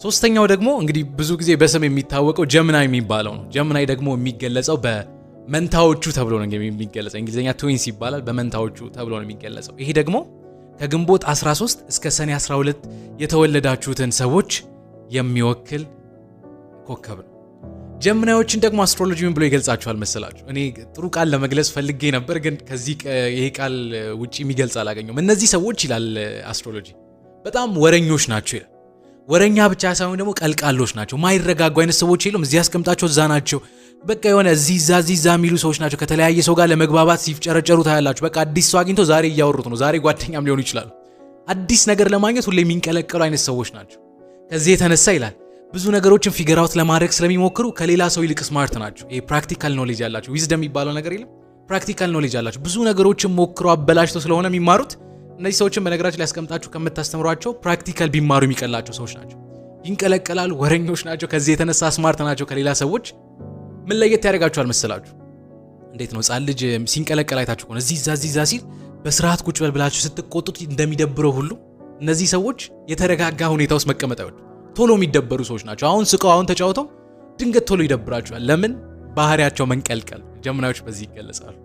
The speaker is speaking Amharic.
ሶስተኛው ደግሞ እንግዲህ ብዙ ጊዜ በስም የሚታወቀው ጀምናይ የሚባለው ነው። ጀምናይ ደግሞ የሚገለጸው በመንታዎቹ ተብሎ ነው የሚገለጸው። እንግሊዘኛ ትዊንስ ይባላል። በመንታዎቹ ተብሎ ነው የሚገለጸው። ይሄ ደግሞ ከግንቦት 13 እስከ ሰኔ 12 የተወለዳችሁትን ሰዎች የሚወክል ኮከብ ነው። ጀምናዮችን ደግሞ አስትሮሎጂ ምን ብሎ ይገልጻቸዋል መሰላችሁ? እኔ ጥሩ ቃል ለመግለጽ ፈልጌ ነበር፣ ግን ከዚህ ይሄ ቃል ውጪ የሚገልጽ አላገኘሁም። እነዚህ ሰዎች ይላል አስትሮሎጂ በጣም ወረኞች ናቸው ይላል። ወረኛ ብቻ ሳይሆን ደግሞ ቀልቃሎች ናቸው። ማይረጋጉ አይነት ሰዎች የሉም። እዚህ ያስቀምጣቸው እዛ ናቸው። በቃ የሆነ እዚህ እዛ የሚሉ ሰዎች ናቸው። ከተለያየ ሰው ጋር ለመግባባት ሲፍጨረጨሩ ታያላችሁ። በቃ አዲስ ሰው አግኝተው ዛሬ እያወሩት ነው። ዛሬ ጓደኛም ሊሆኑ ይችላሉ። አዲስ ነገር ለማግኘት ሁሌ የሚንቀለቀሉ አይነት ሰዎች ናቸው። ከዚህ የተነሳ ይላል ብዙ ነገሮችን ፊገር አውት ለማድረግ ስለሚሞክሩ ከሌላ ሰው ይልቅ ስማርት ናቸው። ይሄ ፕራክቲካል ኖሌጅ ያላቸው ዊዝደም የሚባለው ነገር የለም። ፕራክቲካል ኖሌጅ ያላቸው ብዙ ነገሮችን ሞክረው አበላሽተው ስለሆነ የሚማሩት እነዚህ ሰዎችን በነገራችን ላይ ያስቀምጣችሁ ከምታስተምሯቸው ፕራክቲካል ቢማሩ የሚቀላቸው ሰዎች ናቸው። ይንቀለቀላሉ፣ ወረኞች ናቸው። ከዚህ የተነሳ ስማርት ናቸው ከሌላ ሰዎች። ምን ለየት ያደርጋቸዋል መሰላችሁ? እንዴት ነው ሕፃን ልጅ ሲንቀለቀል አይታችሁ ከሆነ እዚህ እዛ ሲል በስርዓት ቁጭ በል ብላችሁ ስትቆጡት እንደሚደብረው ሁሉ እነዚህ ሰዎች የተረጋጋ ሁኔታ ውስጥ መቀመጥ አይወዱ። ቶሎ የሚደበሩ ሰዎች ናቸው። አሁን ስቀው አሁን ተጫውተው ድንገት ቶሎ ይደብራቸዋል። ለምን? ባህሪያቸው መንቀልቀል። ጀምናዮች በዚህ ይገለጻሉ።